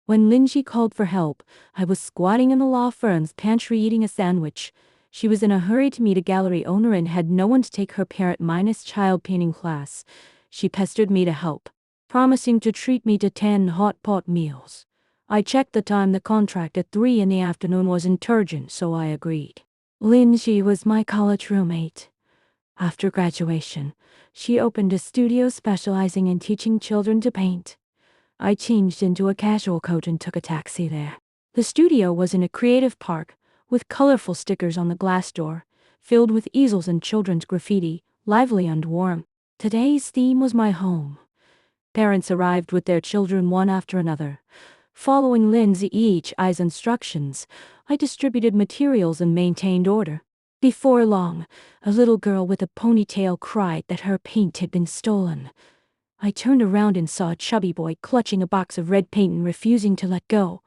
When Linji called for help, I was squatting in the law firm's pantry eating a sandwich. She was in a hurry to meet a gallery owner and had no one to take her parent-child painting class. She pestered me to help, promising to treat me to 10 hot pot meals. I checked the time. The contract at 3 in the afternoon was urgent, so I agreed. Linji was my college roommate. After graduation, she opened a studio specializing in teaching children to paint. I changed into a casual coat and took a taxi there. The studio was in a creative park, with colorful stickers on the glass door, filled with easels and children's graffiti, lively and warm. Today's theme was my home. Parents arrived with their children one after another. Following Lindsay's instructions, I distributed materials and maintained order. Before long, a little girl with a ponytail cried that her paint had been stolen. I turned around and saw a chubby boy clutching a box of red paint and refusing to let go.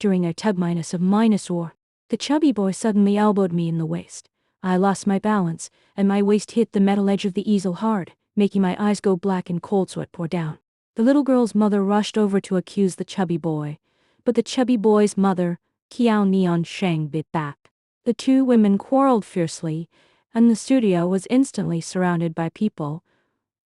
During a tug-of-war, the chubby boy suddenly elbowed me in the waist. I lost my balance, and my waist hit the metal edge of the easel hard, making my eyes go black and cold sweat pour down. The little girl's mother rushed over to accuse the chubby boy, but the chubby boy's mother, Qiao Neon Sheng, bit back. The two women quarreled fiercely, and the studio was instantly surrounded by people.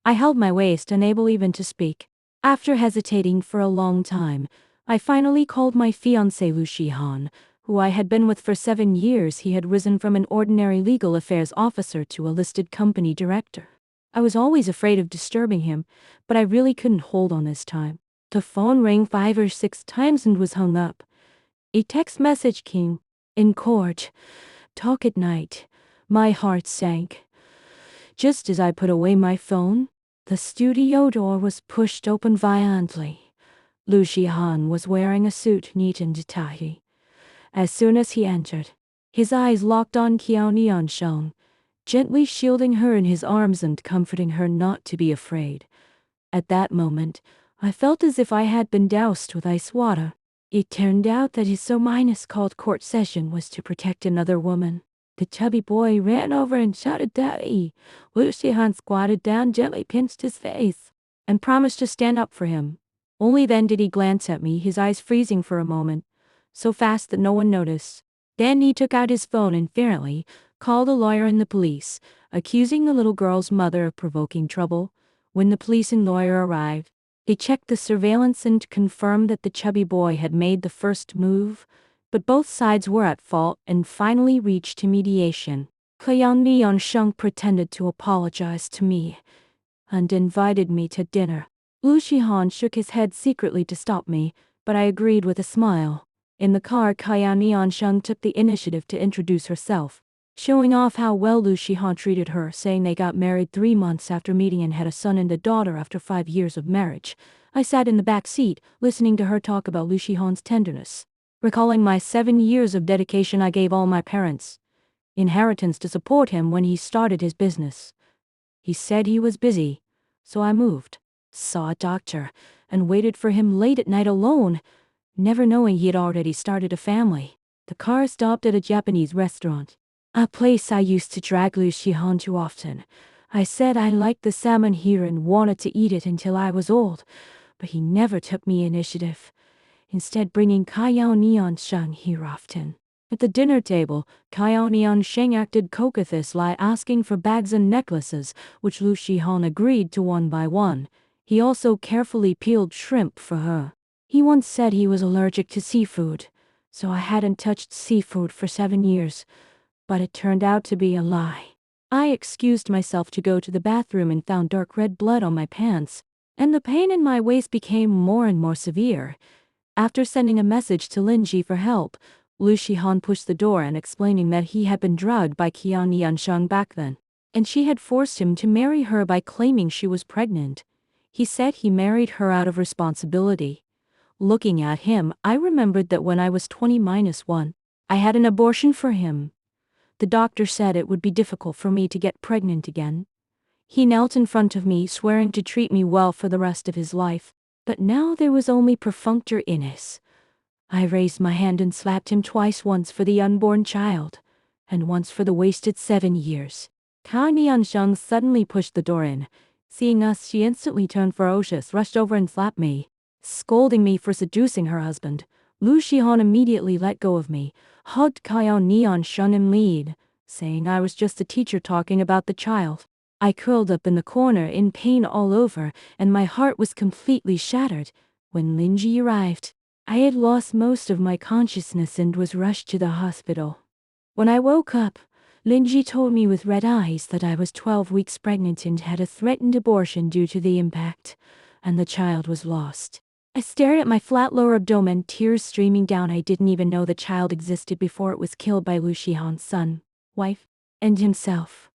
I held my waist, unable even to speak. After hesitating for a long time, I finally called my fiancé Lu Shihan, who I had been with for 7 years. He had risen from an ordinary legal affairs officer to a listed company director. I was always afraid of disturbing him, but I really couldn't hold on this time. The phone rang 5 or 6 times and was hung up. A text message came. In court. Talk at night. My heart sank. Just as I put away my phone, the studio door was pushed open violently. Lu Shihan was wearing a suit neat and tidy. As soon as he entered, his eyes locked on Qiao Niansheng, gently shielding her in his arms and comforting her not to be afraid. At that moment, I felt as if I had been doused with ice water. It turned out that his so-called court session was to protect another woman. The chubby boy ran over and shouted "Daddy!" Lu Shihan squatted down, gently pinched his face, and promised to stand up for him. Only then did he glance at me, his eyes freezing for a moment, so fast that no one noticed. Then he took out his phone and fearfully called a lawyer and the police, accusing the little girl's mother of provoking trouble. When the police and lawyer arrived, they checked the surveillance and confirmed that the chubby boy had made the first move, but both sides were at fault and finally reached a mediation. Qiao Niansheng pretended to apologize to me and invited me to dinner. Lu Shihan shook his head secretly to stop me, but I agreed with a smile. In the car, Qiao Niansheng took the initiative to introduce herself, showing off how well Lu Shihan treated her, saying they got married 3 months after meeting and had a son and a daughter after 5 years of marriage. I sat in the back seat, listening to her talk about Lu Shihan's tenderness. Recalling my 7 years of dedication, I gave all my parents' inheritance to support him when he started his business. He said he was busy, so I moved, saw a doctor, and waited for him late at night alone, never knowing he had already started a family. The car stopped at a Japanese restaurant, a place I used to drag Lu Shihan to often. I said I liked the salmon here and wanted to eat it until I was old, but he never took me initiative, instead bringing Qiao Niansheng here often. At the dinner table, Qiao Niansheng acted coquettously, asking for bags and necklaces, which Lu Shihan agreed to one by one. He also carefully peeled shrimp for her. He once said he was allergic to seafood, so I hadn't touched seafood for 7 years, but it turned out to be a lie. I excused myself to go to the bathroom and found dark red blood on my pants, and the pain in my waist became more and more severe. After sending a message to Linji for help, Lu Shihan pushed the door and explaining that he had been drugged by Qiao Niansheng back then, and she had forced him to marry her by claiming she was pregnant. He said he married her out of responsibility. Looking at him, I remembered that when I was 20-1, I had an abortion for him. The doctor said it would be difficult for me to get pregnant again. He knelt in front of me, swearing to treat me well for the rest of his life, but now there was only perfunctoriness. I raised my hand and slapped him twice, once for the unborn child, and once for the wasted 7 years. Qiao Niansheng suddenly pushed the door in. Seeing us, she instantly turned ferocious, rushed over and slapped me. Scolding me for seducing her husband, Lu Shihan immediately let go of me, hugged Kyle Neon Shun and lead, saying I was just a teacher talking about the child. I curled up in the corner in pain all over, and my heart was completely shattered when Linji arrived. I had lost most of my consciousness and was rushed to the hospital. When I woke up, Linji told me with red eyes that I was 12 weeks pregnant and had a threatened abortion due to the impact, and the child was lost. I stared at my flat lower abdomen, tears streaming down. I didn't even know the child existed before it was killed by Lu Shihan's son, wife, and himself.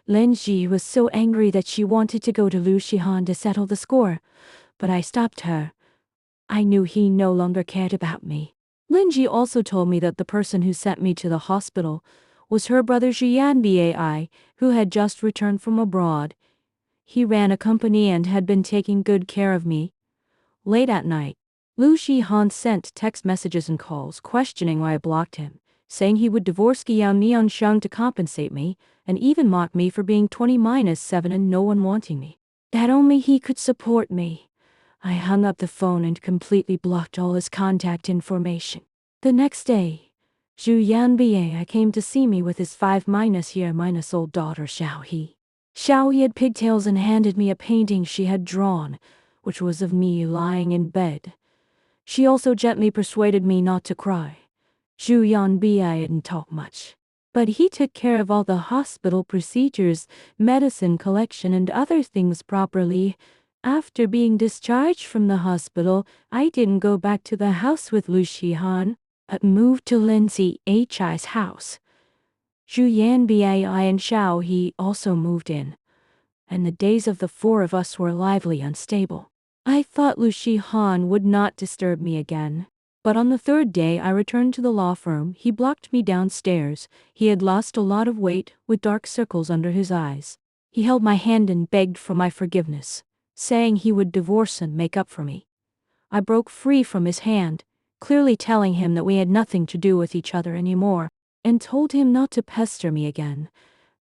Linji was so angry that she wanted to go to Lu Shihan to settle the score, but I stopped her. I knew he no longer cared about me. Linji also told me that the person who sent me to the hospital was her brother Jian Bai, who had just returned from abroad. He ran a company and had been taking good care of me. Late at night, Lu Shihan sent text messages and calls questioning why I blocked him, saying he would divorce Qiao Niansheng to compensate me, and even mock me for being 20-7 and no one wanting me. That only he could support me. I hung up the phone and completely blocked all his contact information. The next day, Zhu Yanbei came to see me with his 5-year-old daughter Xiaohe. Xiaohe had pigtails and handed me a painting she had drawn, which was of me lying in bed. She also gently persuaded me not to cry. Zhu Yanbei didn't talk much, but he took care of all the hospital procedures, medicine collection and other things properly. After being discharged from the hospital, I didn't go back to the house with Lu Shihan, but moved to Lindsay Hi's house. Zhu Yanbei and Xiaohe also moved in, and the days of the four of us were lively unstable. I thought Lu Shihan would not disturb me again, but on the third day I returned to the law firm. He blocked me downstairs. He had lost a lot of weight, with dark circles under his eyes. He held my hand and begged for my forgiveness, saying he would divorce and make up for me. I broke free from his hand, clearly telling him that we had nothing to do with each other anymore, and told him not to pester me again.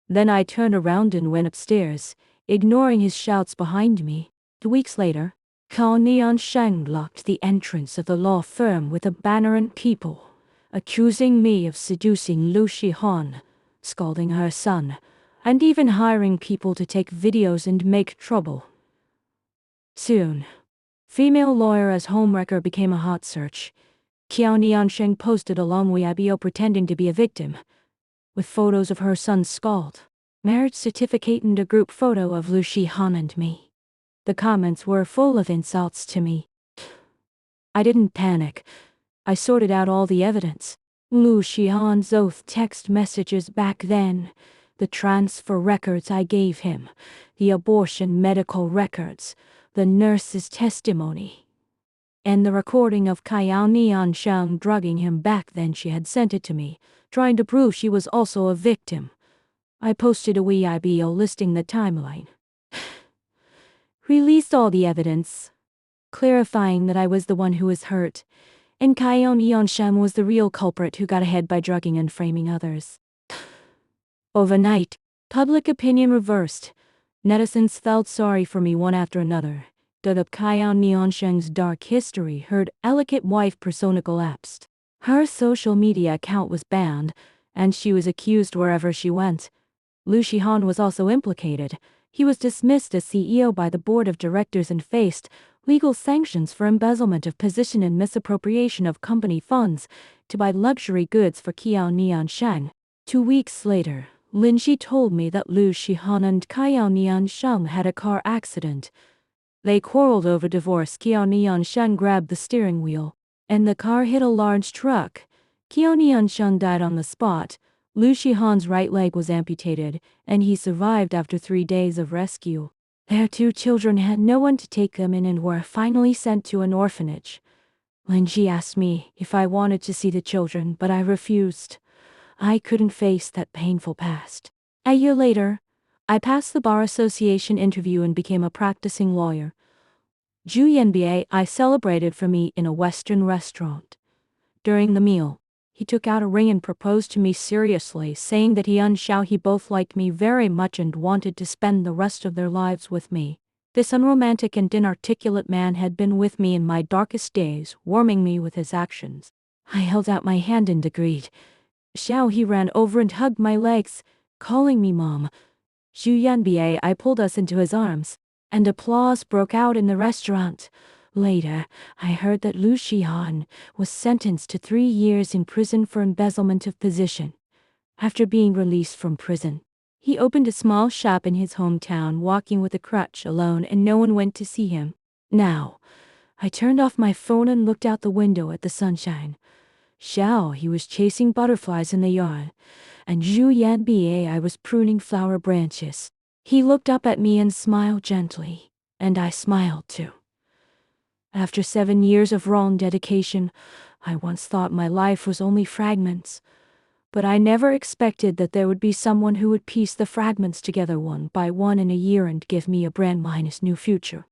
Then I turned around and went upstairs, ignoring his shouts behind me. 2 weeks later, Cao Niansheng blocked the entrance of the law firm with a banner and people, accusing me of seducing Lu Shihan, scalding her son, and even hiring people to take videos and make trouble. Soon, female lawyer as homewrecker became a hot search. Qiao Niansheng posted a long Weibo pretending to be a victim, with photos of her son's scald, marriage certificate and a group photo of Lu Shihan and me. The comments were full of insults to me. I didn't panic. I sorted out all the evidence. Lu Shihan's oath text messages back then, the transfer records I gave him, the abortion medical records, the nurse's testimony, and the recording of Qiao Niansheng drugging him. Back then she had sent it to me, trying to prove she was also a victim. I posted a Weibo listing the timeline. Released all the evidence, clarifying that I was the one who was hurt, and Qiao Niansheng was the real culprit who got ahead by drugging and framing others. Overnight, public opinion reversed. Netizens felt sorry for me one after another, dug up Qiao Niansheng's dark history, her elegant wife persona collapsed. Her social media account was banned, and she was accused wherever she went. Lu Shihan was also implicated. He was dismissed as CEO by the board of directors and faced legal sanctions for embezzlement of position and misappropriation of company funds to buy luxury goods for Qiao Niansheng. 2 weeks later, Linji told me that Lu Shihan and Qiao Niansheng had a car accident. They quarreled over divorce. Qiao Niansheng grabbed the steering wheel, and the car hit a large truck. Qiao Niansheng died on the spot. Lu Shihan's right leg was amputated, and he survived after 3 days of rescue. Their 2 children had no one to take them in and were finally sent to an orphanage. Linji asked me if I wanted to see the children, but I refused. I couldn't face that painful past. A year later, I passed the Bar Association interview and became a practicing lawyer. Zhu Yanbei celebrated for me in a Western restaurant. During the meal, he took out a ring and proposed to me seriously, saying that he and Xiaohe both liked me very much and wanted to spend the rest of their lives with me. This unromantic and inarticulate man had been with me in my darkest days, warming me with his actions. I held out my hand in greed. Xiao he ran over and hugged my legs, calling me mom. Zhu Yanbei I pulled us into his arms, and applause broke out in the restaurant. Later, I heard that Lu Shihan was sentenced to 3 years in prison for embezzlement of position. After being released from prison, he opened a small shop in his hometown, walking with a crutch alone, and no one went to see him. Now, I turned off my phone and looked out the window at the sunshine. Xiao he was chasing butterflies in the yard, and Zhu Yanbei I was pruning flower branches. He looked up at me and smiled gently, and I smiled too. After 7 years of raw dedication, I once thought my life was only fragments. But I never expected that there would be someone who would piece the fragments together one by one in a year and give me a brand new future.